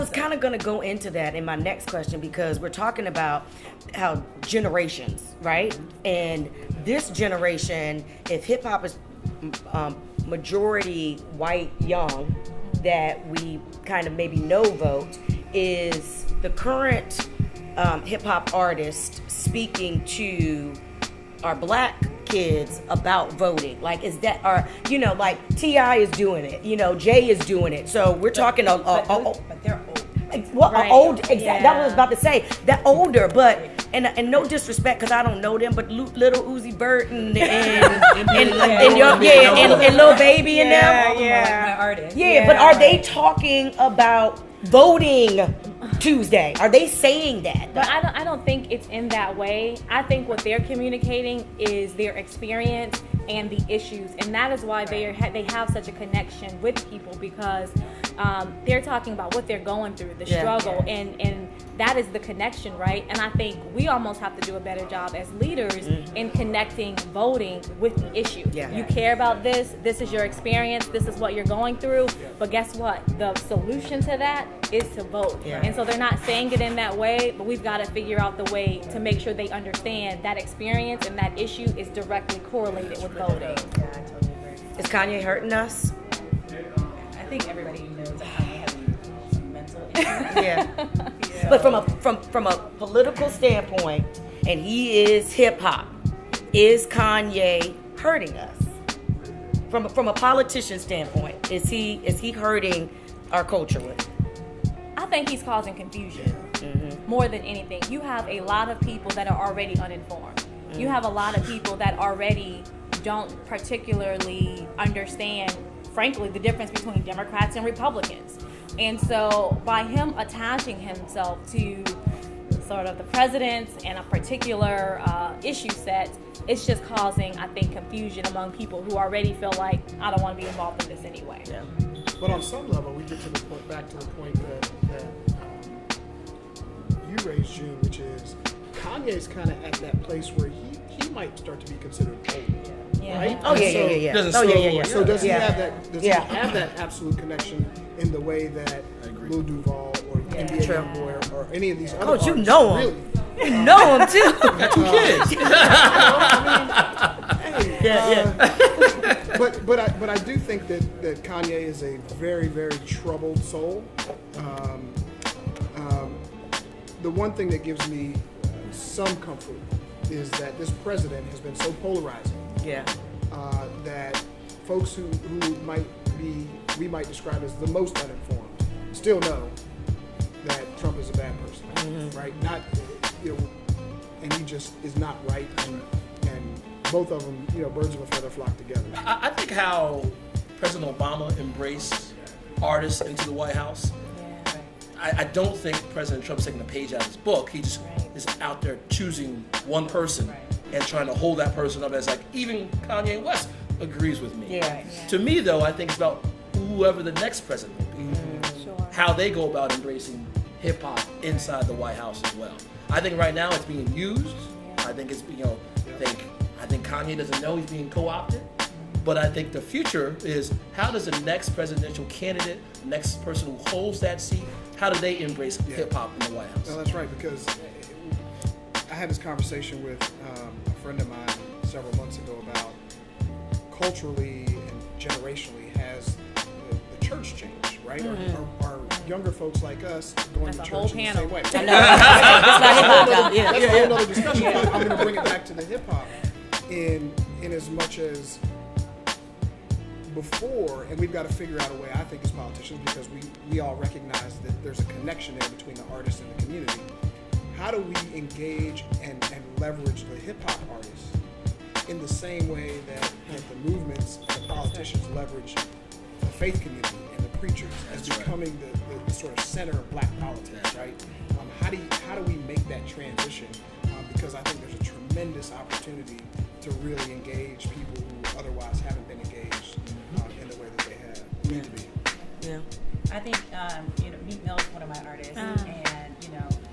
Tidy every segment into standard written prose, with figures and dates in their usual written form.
was kind of going to go into that in my next question, because we're talking about how generations, right? And this generation, if hip hop is majority white, young, that we kind of maybe know vote, is the current hip hop artist speaking to our black kids about voting? Like, is that, or, you know, like T.I. is doing it, you know, Jay is doing it. So we're talking but they're old. Well, Right. old, exactly. That was what I was about to say. That older, but and no disrespect, because I don't know them, but Little Uzi Vert and Lil Baby and them. My artist. Yeah, but are they talking about voting Tuesday? Are they saying that? But I don't think it's in that way. I think what they're communicating is their experience and the issues, and that is why they have such a connection with people, because they're talking about what they're going through, the struggle, and that is the connection, right? And I think we almost have to do a better job as leaders in connecting voting with the issue. Yeah. You care about this is your experience, this is what you're going through, but guess what? The solution to that is to vote. Yeah. And so they're not saying it in that way, but we've got to figure out the way to make sure they understand that experience and that issue is directly correlated with voting. Yeah, I totally agree. Is Kanye hurting us? I think everybody knows that Kanye has some mental issues. Yeah. But from a political standpoint, and he is hip hop, is Kanye hurting us? From a politician standpoint, is he hurting our culture with it? I think he's causing confusion more than anything. You have a lot of people that are already uninformed. You have a lot of people that already don't particularly understand, frankly, the difference between Democrats and Republicans. And so by him attaching himself to sort of the presidents and a particular issue set, it's just causing, I think, confusion among people who already feel like, I don't want to be involved in this anyway. Yeah. But on some level, we get to the point, back to the point that you raised, June, which is Kanye's kind of at that place where he might start to be considered old, Yeah. right? Oh, And yeah, so- yeah. Doesn't Oh, slow yeah. So does he Yeah. have that? Does Yeah. he have that absolute connection in the way that Lil Duval or NBA True. YoungBoy or any of these other Coach, you artists know him. really? You know him too. Got 2 kids. But I do think that Kanye is a very, very troubled soul. The one thing that gives me some comfort is that this president has been so polarizing Yeah. that folks who we might describe as the most uninformed still know that Trump is a bad person, right? Not, and he just is not right, and both of them, birds of a feather flock together. I think how President Obama embraced artists into the White House. I don't think President Trump's taking a page out of his book. He just is out there choosing one person and trying to hold that person up as like, even Kanye West agrees with me. Yeah. To me, though, I think it's about whoever the next president will be. Sure. How they go about embracing hip hop inside the White House as well. I think right now it's being used. I think it's I think Kanye doesn't know he's being co-opted. But I think the future is, how does the next presidential candidate, next person who holds that seat, how do they embrace hip hop in the White House? No, that's right, because I had this conversation with a friend of mine several months ago about culturally and generationally has the church changed, right? Are younger folks like us going That's to a whole church in the panel. same way? I know. That's a whole other discussion. But I'm going to bring it back to the hip hop in as much as before, and we've got to figure out a way, I think, as politicians, because we all recognize that there's a connection there between the artist and the community. How do we engage and leverage the hip hop artists in the same way that the movements and the politicians leverage the faith community and the preachers as becoming the sort of center of black politics, right? How do we make that transition? Because I think there's a tremendous opportunity to really engage people who otherwise haven't been engaged in the way that they need to be. Yeah. I think Meek Mill is one of my artists, and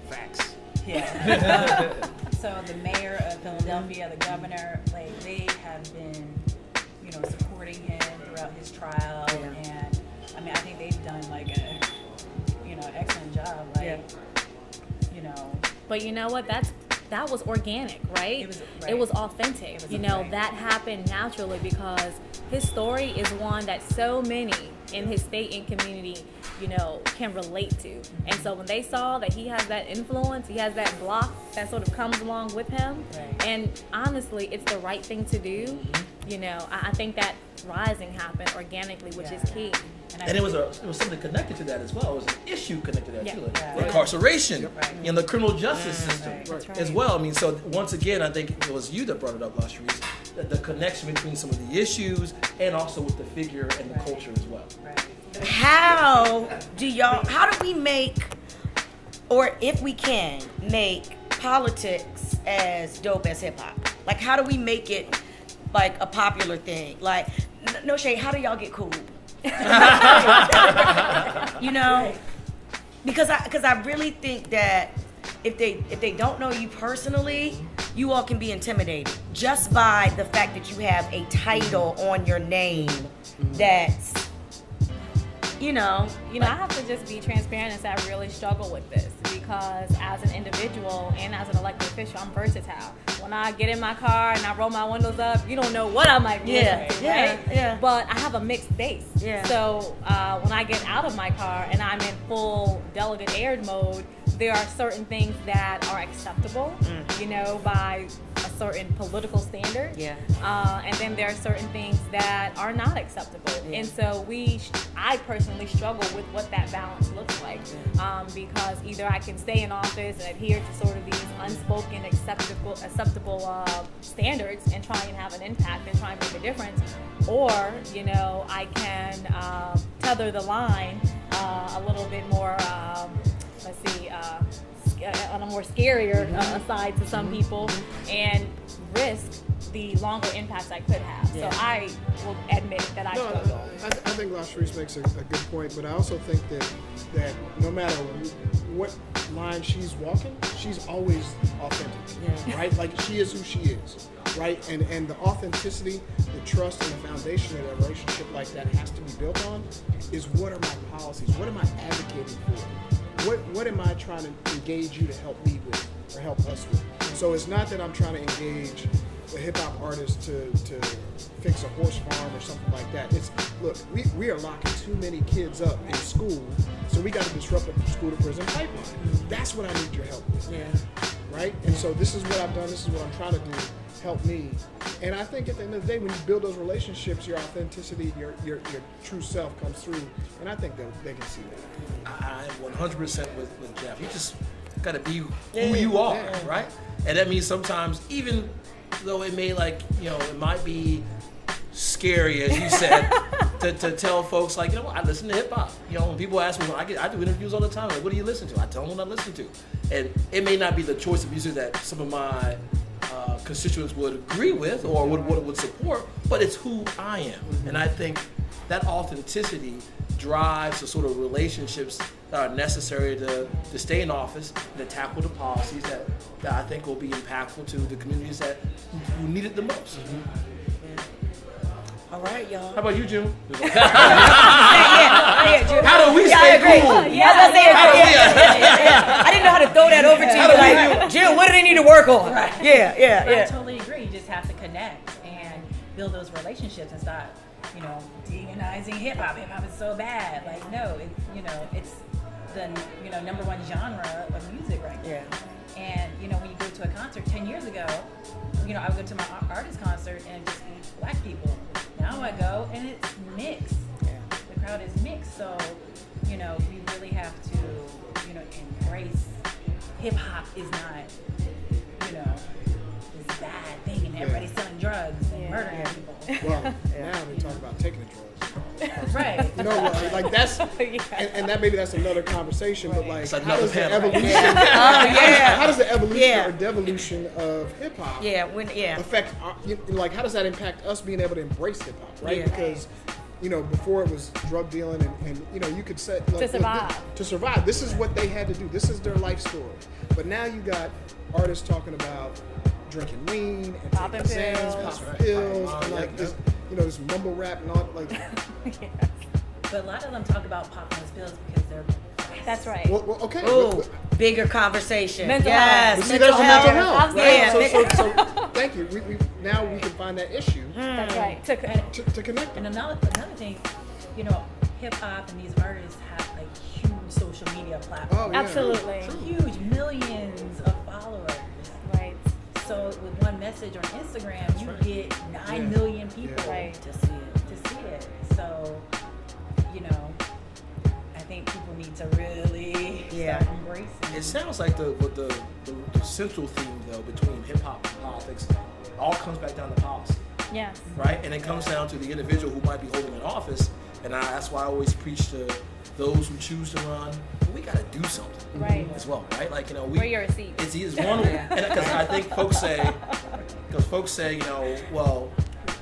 Facts. yeah. So the mayor of Philadelphia, the governor, like they have been, supporting him throughout his trial, and I mean I think they've done like a, excellent But you know what? That was organic, right? It was- It right. was authentic. It was You know, right. that happened naturally because his story is one that so many in his state and community, you know, can relate to. And so when they saw that he has that influence, he has that block that sort of comes along with him, Right. and honestly, it's the right thing to do. You know, I think that rising happened organically, which is Yeah. key. And it was something connected to that as well. It was an issue connected to that Yeah. too, like Yeah. incarceration Right. in the criminal justice system Right. That's right. as well. I mean, so once again, I think it was you that brought it up, LaSharice, the connection between some of the issues and also with the figure and the Right. culture as well. Right. How do we make, or if we can, make politics as dope as hip hop? Like, how do we make it like a popular thing? Like, no shade, how do y'all get cool? You know? Because I really think that if they don't know you personally, you all can be intimidated just by the fact that you have a title on your name that's, you know, You know, I have to just be transparent and say I really struggle with this because as an individual and as an elected official, I'm versatile. When I get in my car and I roll my windows up, you don't know what I might be Yeah, listening to, yeah, right? yeah. But I have a mixed base. Yeah. So when I get out of my car and I'm in full delegate aired mode, there are certain things that are acceptable, you know, by a certain political standard. Yeah. And then there are certain things that are not acceptable. Yeah. And so I personally struggle with what that balance looks like, because either I can stay in office and adhere to sort of these unspoken acceptable standards and try and have an impact and try and make a difference, or you know I can tether the line a little bit more. On a more scarier side to some people, and risk the longer impacts I could have. Yeah. So I will admit that I No, struggle. I think LaSharice makes a good point, but I also think that no matter what line she's walking, she's always authentic, Yeah. right? Like she is who she is, right? And the authenticity, the trust, and the foundation of a relationship like that has to be built on is what are my policies? What am I advocating for? What am I trying to engage you to help me with or help us with? So it's not that I'm trying to engage a hip hop artist to fix a horse farm or something like that. It's look, we are locking too many kids up in school, so we got to disrupt the school to prison pipeline. That's what I need your help with. Yeah. Right? And so this is what I've done, this is what I'm trying to do, help me. And I think at the end of the day, when you build those relationships, your authenticity, your true self comes through. And I think they can see that. I'm 100% with Jeff. You just got to be who you are, Yeah. right? And that means sometimes, even though it may it might be scary, as you said, to tell folks like, you know what, I listen to hip hop. You know, when people ask me, I do interviews all the time. Like, what do you listen to? I tell them what I listen to, and it may not be the choice of music that some of my constituents would agree with or would support, but it's who I am, and I think that authenticity drives the sort of relationships that are necessary to stay in office and to tackle the policies that I think will be impactful to the communities who need it the most. All right, y'all. How about you, June? How do we I stay agree. cool? I was gonna say, I didn't know how to throw that over to you. Like, Jill, what do they need to work on? I totally agree. You just have to connect and build those relationships and stop, demonizing hip hop. Hip hop is so bad. Like, no, it's the number one genre of music right now. Yeah. And when you go to a concert 10 years ago, I would go to my artist concert and just be black people. Now I go and it's mixed. Yeah. The crowd is mixed, so we really have to embrace hip hop is not this bad thing and everybody's selling drugs and murdering people. Well, now they talk about taking the drugs. Right. You know, like that's, and that maybe that's another conversation. But like, It's how another does the panel. evolution? Yeah. How does the evolution Yeah. or devolution of hip hop Yeah. affect? Like, how does that impact us being able to embrace hip hop? Right? Yeah. Because before it was drug dealing, and you could say like, To survive. To survive, this is what they had to do. This is their life story. But now you got artists talking about drinking lean and Popping taking Xans, pills. popping Right. pills, and Yeah. like this, this mumble rap and all like. But a lot of them talk about popping those pills because they're That's right. Well, okay. Ooh, bigger conversation. Mental yes, health. See, there's mental health, Absolutely. right? So thank you. Now we can find that issue That's right. to connect And them. another thing, hip hop and these artists have like huge social media platforms. Oh, yeah. Absolutely. Huge, millions of followers. Right. So with one message on Instagram, you get 9 million people Right. to see it. So, I think people need to really start embracing. It sounds like the central theme though between hip hop and politics all comes back down to policy, Yes. right? And it comes down to the individual who might be holding an office, and that's why I always preach to those who choose to run. We got to do something, Right. as well, right? Like Wear your receipt. It's one because I think folks say, well,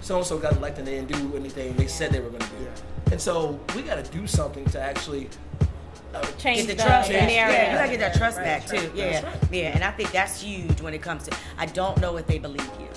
so and so got elected, they didn't do anything they said they were going to do, and so we got to do something to actually Change Get the trust back. narrative. Yeah, you gotta get that trust back too. That's Yeah, right. yeah, and I think that's huge when it comes to. I don't know if they believe you.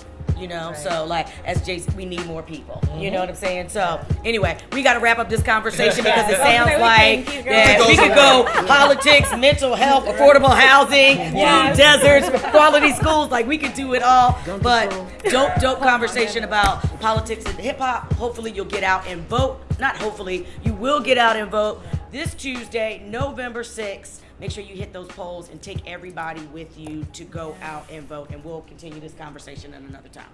So like as Jason, we need more people. You know what I'm saying? So anyway, we got to wrap up this conversation because it sounds Okay, we like can keep going. we could go politics, mental health, affordable housing, food deserts, quality schools. Like we could do it all. But dope conversation about politics and hip hop. Hopefully you'll get out and vote. Not hopefully, you will get out and vote this Tuesday, November 6th. Make sure you hit those polls and take everybody with you to go out and vote. And we'll continue this conversation at another time.